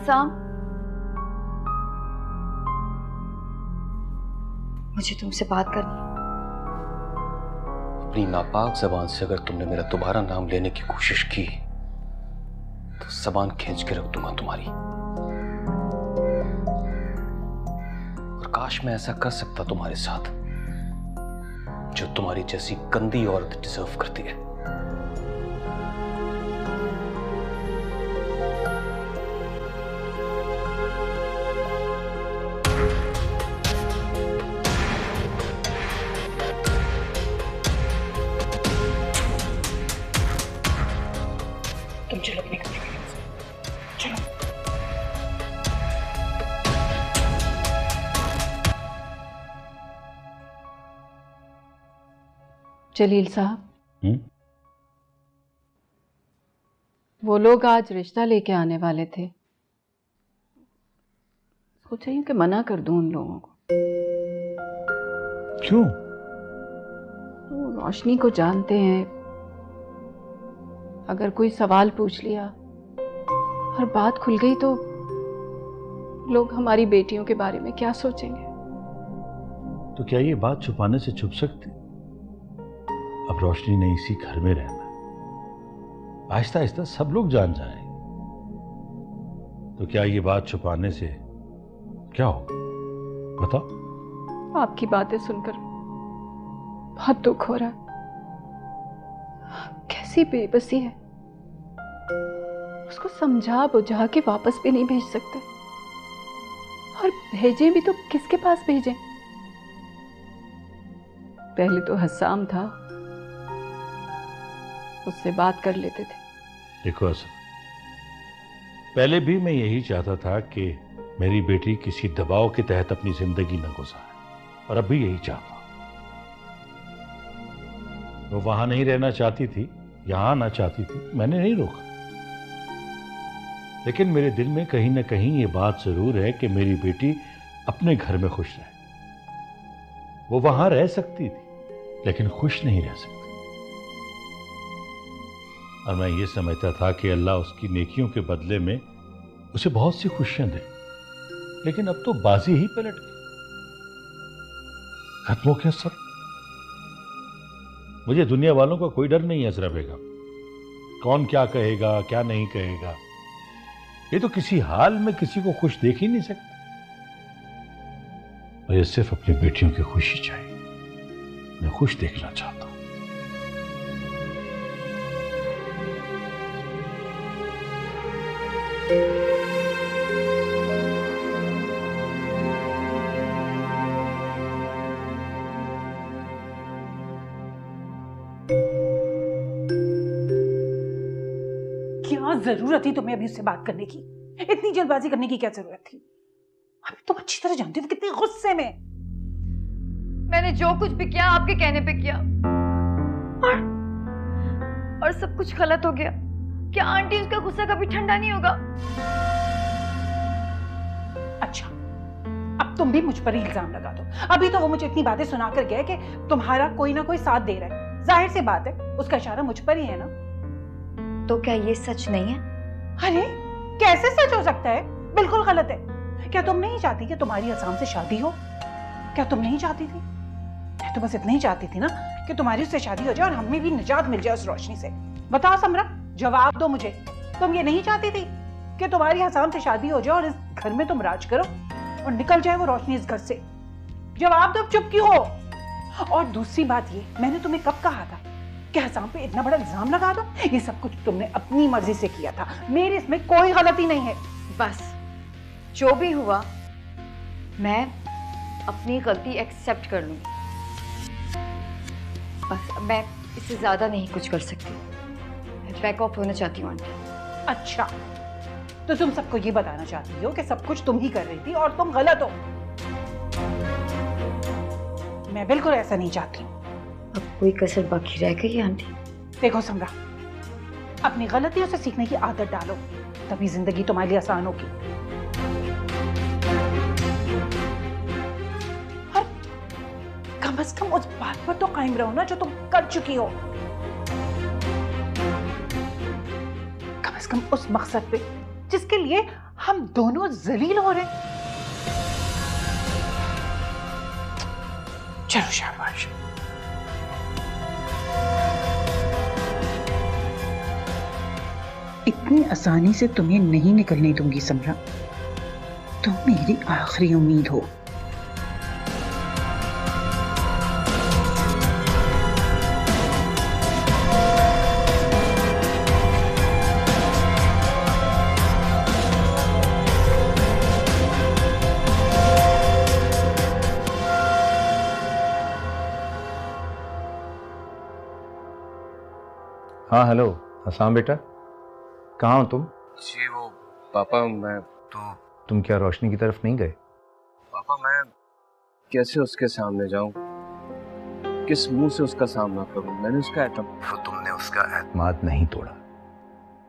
हसाम, मुझे तुमसे बात करनी है। अपनी नापाक जबान से अगर तुमने मेरा दोबारा नाम लेने की कोशिश की तो जबान खींच के रख दूंगा तुम्हारी। और काश मैं ऐसा कर सकता तुम्हारे साथ जो तुम्हारी जैसी गंदी औरत डिजर्व करती है। तुम चलो अपने कमरे में, चलो। जलील साहब, वो लोग आज रिश्ता लेके आने वाले थे। सोचा यूं कि मना कर दूं उन लोगों को। क्यों? वो रोशनी को जानते हैं। अगर कोई सवाल पूछ लिया और बात खुल गई तो लोग हमारी बेटियों के बारे में क्या सोचेंगे? तो क्या ये बात छुपाने से छुप सकती? अब रोशनी ने इसी घर में रहना, आहिस्ता आहिस्ता सब लोग जान जाएं। तो क्या ये बात छुपाने से क्या हो? बताओ। आपकी बातें सुनकर बहुत दुख हो रहा है। कैसी बेबसी है। उसको समझा बुझा के वापस भी नहीं भेज सकते, और भेजें भी तो किसके पास भेजें? पहले तो हसाम था, उससे बात कर लेते थे। देखो असद, पहले भी मैं यही चाहता था कि मेरी बेटी किसी दबाव के तहत अपनी जिंदगी न गुजारे, और अब भी यही चाहता हूं। वो वहां नहीं रहना चाहती थी, यहां आना चाहती थी, मैंने नहीं रोका। लेकिन मेरे दिल में कहीं ना कहीं ये बात जरूर है कि मेरी बेटी अपने घर में खुश रहे। वो वहां रह सकती थी लेकिन खुश नहीं रह सकती। और मैं ये समझता था कि अल्लाह उसकी नेकियों के बदले में उसे बहुत सी खुशियां दे। लेकिन अब तो बाजी ही पलट गई, खत्म हो गया सब। मुझे दुनिया वालों का कोई डर नहीं है जरा बेगम। कौन क्या कहेगा क्या नहीं कहेगा, ये तो किसी हाल में किसी को खुश देख ही नहीं सकते। मुझे सिर्फ अपनी बेटियों की खुशी चाहिए, मैं खुश देखना चाहता हूं। क्या जरूरत थी तुम्हें अभी उससे बात करने की? इतनी जल्दबाजी करने की क्या जरूरत थी? अभी तुम अच्छी तरह जानती हो कितने गुस्से में। मैंने जो कुछ भी किया आपके कहने पे किया, और सब कुछ गलत हो गया। क्या आंटी उसका गुस्सा कभी ठंडा नहीं होगा? अच्छा, अब तुम भी मुझ पर ही इल्जाम लगा दो। अभी तो वो मुझे इतनी बातें सुनाकर गए कि तुम्हारा कोई ना कोई साथ दे रहा है। जाहिर सी बात है उसका इशारा मुझ पर ही है ना। तो क्या ये सच नहीं है? अरे कैसे सच हो सकता है? बिल्कुल गलत है। क्या तुम नहीं चाहती कि तुम्हारी हसाम से शादी हो? क्या तुम नहीं चाहती थी? मैं तो बस इतना ही चाहती थी ना कि तुम्हारी उससे शादी हो जाए और हमें भी निजात मिल जाए उस रोशनी से। बताओ समरा, जवाब दो मुझे। तुम ये नहीं चाहती थी कि तुम्हारी हसाम से शादी हो जाए और इस घर में तुम राज करो और निकल जाए वो रोशनी इस घर से? जवाब दो, चुप क्यों हो? और दूसरी बात ये, मैंने तुम्हें कब कहा था कि हसाम पे इतना बड़ा इल्जाम लगा दो? ये सब कुछ तुमने अपनी मर्जी से किया था, मेरी इसमें कोई गलती नहीं है। बस जो भी हुआ मैं अपनी गलती एक्सेप्ट कर लूंगी। बस मैं इससे ज्यादा नहीं कुछ कर सकती। मैं बैक ऑफ होना चाहती हूँ आंटी। अच्छा, तो तुम सबको ये बताना चाहती हो कि सब कुछ तुम ही कर रही थी और तुम गलत हो? मैं बिल्कुल ऐसा नहीं चाहती हूँ। अब कोई कसर बाकी रह गई है आंटी? देखो समरा, अपनी गलतियों से सीखने की आदत डालो, तभी जिंदगी तुम्हारे लिए आसान होगी। और कम से कम उस बात पर तो कायम रहो ना जो तुम कर चुकी हो। कम से कम उस मकसद पे जिसके लिए हम दोनों जलील हो रहे हैं। चलो शाबाश। इतनी आसानी से तुम्हें नहीं निकलने दूंगी समरा। तुम मेरी आखिरी उम्मीद हो। हाँ हेलो हसाम बेटा, कहाँ हो तुम? जी वो पापा, मैं तुम क्या रोशनी की तरफ नहीं गए? पापा मैं कैसे उसके सामने जाऊं, किस मुंह से उसका सामना करूं? मैंने उसका तुमने उसका एतमाद नहीं तोड़ा,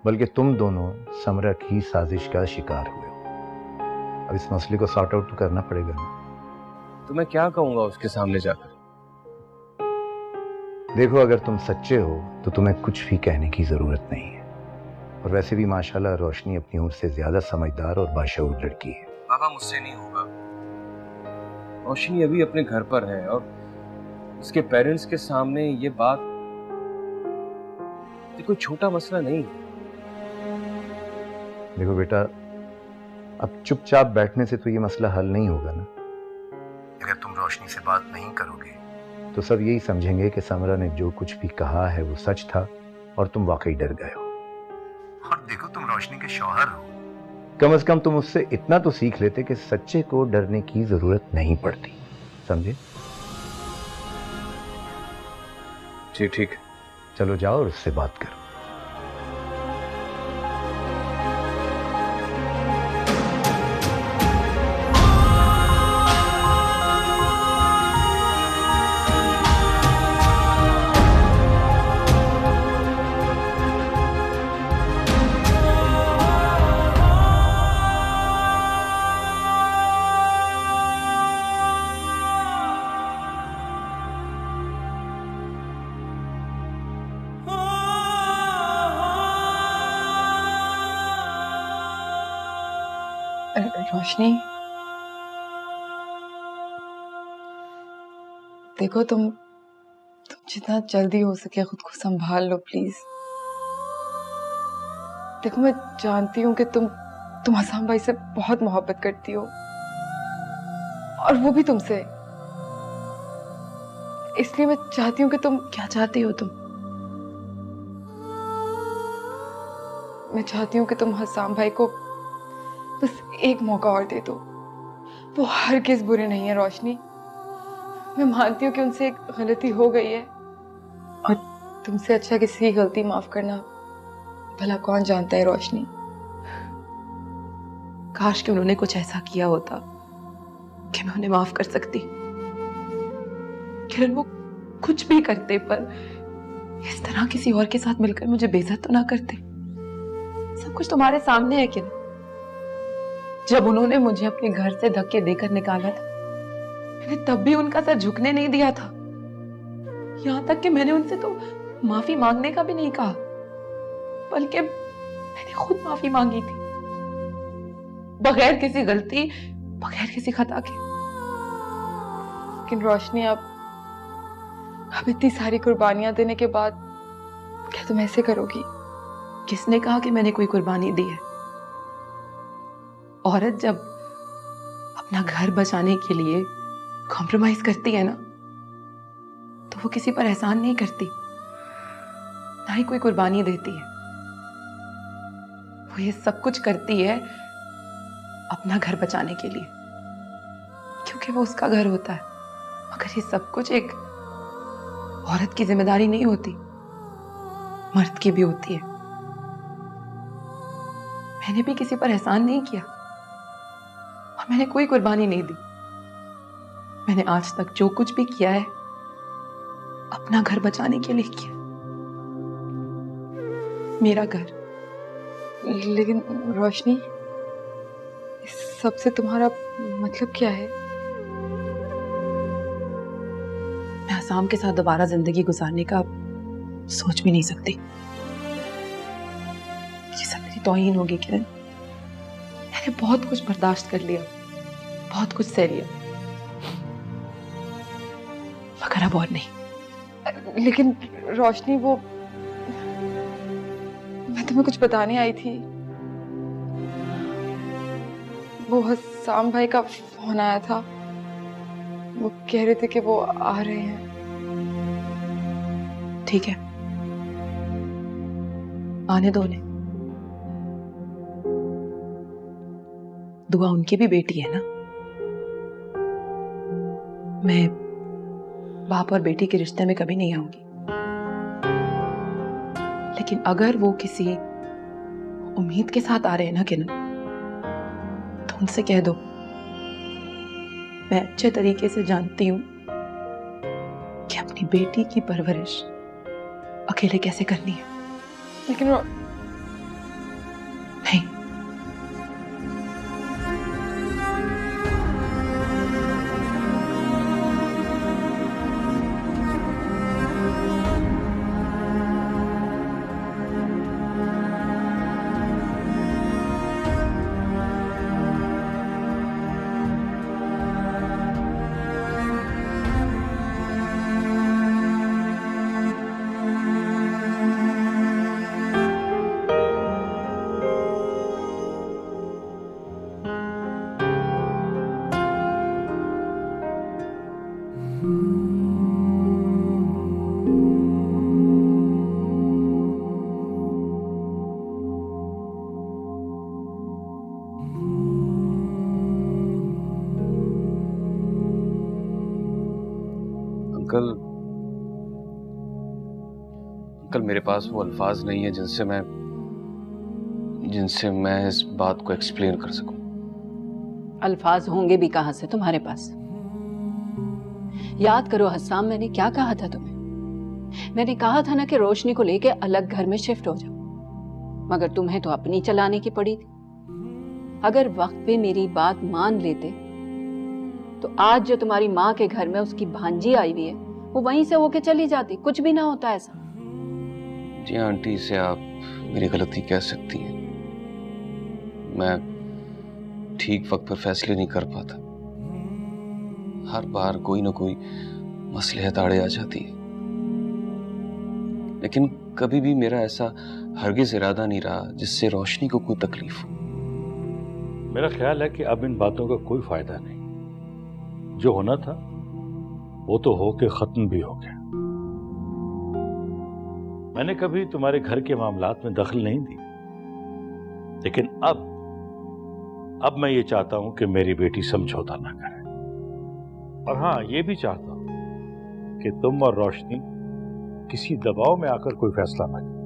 बल्कि तुम दोनों समरा की साजिश का शिकार हुए हो। अब इस मसले को सॉर्ट आउट तो करना पड़ेगा ना। तो मैं क्या कहूंगा उसके सामने जाकर? देखो, अगर तुम सच्चे हो तो तुम्हें कुछ भी कहने की जरूरत नहीं है। और वैसे भी माशाल्लाह रोशनी अपनी उम्र से ज्यादा समझदार और बाशऊर लड़की है। पापा मुझसे नहीं होगा। रोशनी अभी अपने घर पर है और उसके पेरेंट्स के सामने ये बात कोई छोटा मसला नहीं। देखो बेटा, अब चुपचाप बैठने से तो ये मसला हल नहीं होगा ना। अगर तुम रोशनी से बात नहीं करोगे तो सब यही समझेंगे कि समरा ने जो कुछ भी कहा है वो सच था और तुम वाकई डर गए हो। और देखो, तुम रोशनी के शौहर हो, कम से कम तुम उससे इतना तो सीख लेते कि सच्चे को डरने की जरूरत नहीं पड़ती। समझे? जी ठीक है। चलो जाओ और उससे बात करो। रोशनी, देखो तुम जितना जल्दी हो सके खुद को संभाल लो प्लीज। देखो मैं जानती हूँ कि तुम हसाम भाई से बहुत मोहब्बत करती हो और वो भी तुमसे, इसलिए मैं चाहती हूँ कि तुम क्या चाहती हो मैं चाहती हूँ कि तुम हसाम भाई को बस एक मौका और दे दो। वो हरगिज़ बुरे नहीं है रोशनी। मैं मानती हूँ कि उनसे एक गलती हो गई है और तुमसे अच्छा किसी की गलती माफ करना भला कौन जानता है रोशनी। काश कि उन्होंने कुछ ऐसा किया होता कि मैं उन्हें माफ कर सकती। किरण वो कुछ भी करते पर इस तरह किसी और के साथ मिलकर मुझे बेइज्जत तो ना करते। सब कुछ तुम्हारे सामने है किरण। जब उन्होंने मुझे अपने घर से धक्के देकर निकाला था, मैंने तब भी उनका सर झुकने नहीं दिया था। यहां तक कि मैंने उनसे तो माफी मांगने का भी नहीं कहा, बल्कि मैंने खुद माफी मांगी थी, बगैर किसी गलती, बगैर किसी खता के। लेकिन रोशनी, अब इतनी सारी कुर्बानियां देने के बाद क्या तुम ऐसे करोगी? किसने कहा कि मैंने कोई कुर्बानी दी है? औरत जब अपना घर बचाने के लिए कॉम्प्रोमाइज करती है ना, तो वो किसी पर एहसान नहीं करती, ना ही कोई कुर्बानी देती है। वो ये सब कुछ करती है अपना घर बचाने के लिए, क्योंकि वो उसका घर होता है। मगर ये सब कुछ एक औरत की जिम्मेदारी नहीं होती, मर्द की भी होती है। मैंने भी किसी पर एहसान नहीं किया और मैंने कोई कुर्बानी नहीं दी। मैंने आज तक जो कुछ भी किया है अपना घर बचाने के लिए किया, मेरा घर। लेकिन रोशनी, इस सबसे तुम्हारा मतलब क्या है? मैं आसाम के साथ दोबारा जिंदगी गुजारने का सोच भी नहीं सकती। ये सब मेरी तौहीन होगी किरण। मैंने मैंने बहुत कुछ बर्दाश्त कर लिया, बहुत कुछ सह लिया, मगर अब और नहीं। लेकिन रोशनी, वो मैं तुम्हें कुछ बताने आई थी। वो हसाम भाई का फोन आया था, वो कह रहे थे कि वो आ रहे हैं। ठीक है, आने दो उन्हें। दुआ उनकी भी बेटी है ना। मैं बाप और बेटी के रिश्ते में कभी नहीं आऊंगी, लेकिन अगर वो किसी उम्मीद के साथ आ रहे हैं ना किरण, तो उनसे कह दो मैं अच्छे तरीके से जानती हूं कि अपनी बेटी की परवरिश अकेले कैसे करनी है। लेकिन नहीं, अंकल मेरे पास वो अल्फाज नहीं है जिनसे मैं इस बात को एक्सप्लेन कर सकूं। अल्फाज होंगे भी कहां से तुम्हारे पास? याद करो हस्साम, मैंने क्या कहा था तुम्हें? मैंने कहा था ना कि रोशनी को लेके अलग घर में शिफ्ट हो जाओ, मगर तुम्हें तो अपनी चलाने की पड़ी थी। अगर वक्त पे मेरी बात मान लेते तो आज जो तुम्हारी माँ के घर में उसकी भांजी आई हुई है वो वहीं से होके चली जाती, कुछ भी ना होता ऐसा। जी आंटी, इसे आप मेरी गलती कह सकती हैं। मैं ठीक वक्त पर फैसले नहीं कर पाता। हर बार कोई ना कोई मसलहत आड़े आ जाती है, लेकिन कभी भी मेरा ऐसा हरगिज इरादा नहीं रहा जिससे रोशनी को कोई तकलीफ हो। मेरा ख्याल है कि अब इन बातों का कोई फायदा नहीं। जो होना था वो तो होके खत्म भी हो गया। मैंने कभी तुम्हारे घर के मामलात में दखल नहीं दी, लेकिन अब मैं ये चाहता हूं कि मेरी बेटी समझौता ना करे। और हाँ, ये भी चाहता हूं कि तुम और रोशनी किसी दबाव में आकर कोई फैसला ना करो।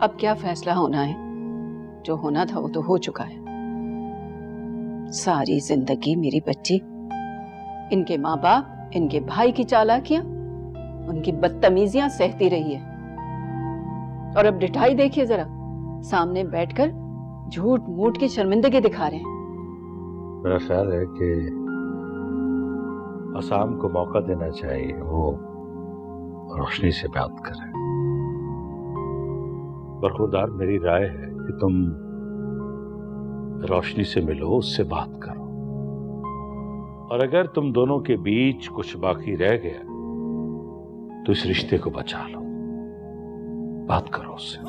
अब क्या फैसला होना है? जो होना था वो तो हो चुका है। सारी जिंदगी मेरी बच्ची इनके माँ बाप, इनके भाई की चालाकियां, उनकी बदतमीजियां सहती रही है। और अब डिठाई देखिए जरा, सामने बैठकर झूठ मूठ की शर्मिंदगी दिखा रहे हैं। मेरा ख्याल है कि आसाम को मौका देना चाहिए, वो रोशनी से बात करे। बरखुरदार मेरी राय है कि तुम रोशनी से मिलो, उससे बात करो, और अगर तुम दोनों के बीच कुछ बाकी रह गया तो इस रिश्ते को बचा लो। बात करो उससे।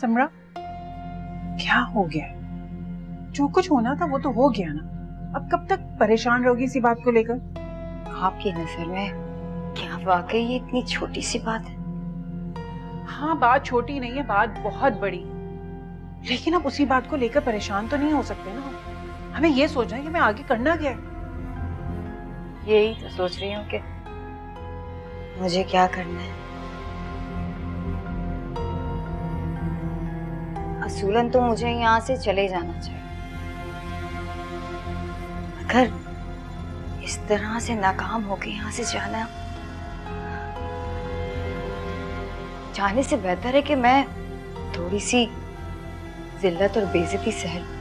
समरा, क्या हो गया? जो कुछ होना था वो तो हो गया ना। अब कब तक परेशान रहोगी इसी बात को लेकर? आपकी नजर में क्या वाकई ये इतनी छोटी सी बात है? हाँ, बात छोटी नहीं है, बात बहुत बड़ी है, लेकिन अब उसी बात को लेकर परेशान तो नहीं हो सकते ना। हमें ये सोचना है कि हमें आगे करना क्या है। यही तो सोच रही हूँ कि मुझे क्या करना है। असूलन तो मुझे यहाँ से चले जाना चाहिए, अगर इस तरह से नाकाम होके यहाँ से जाने से बेहतर है कि मैं थोड़ी सी जिल्लत और बेइज्जती सह लूं।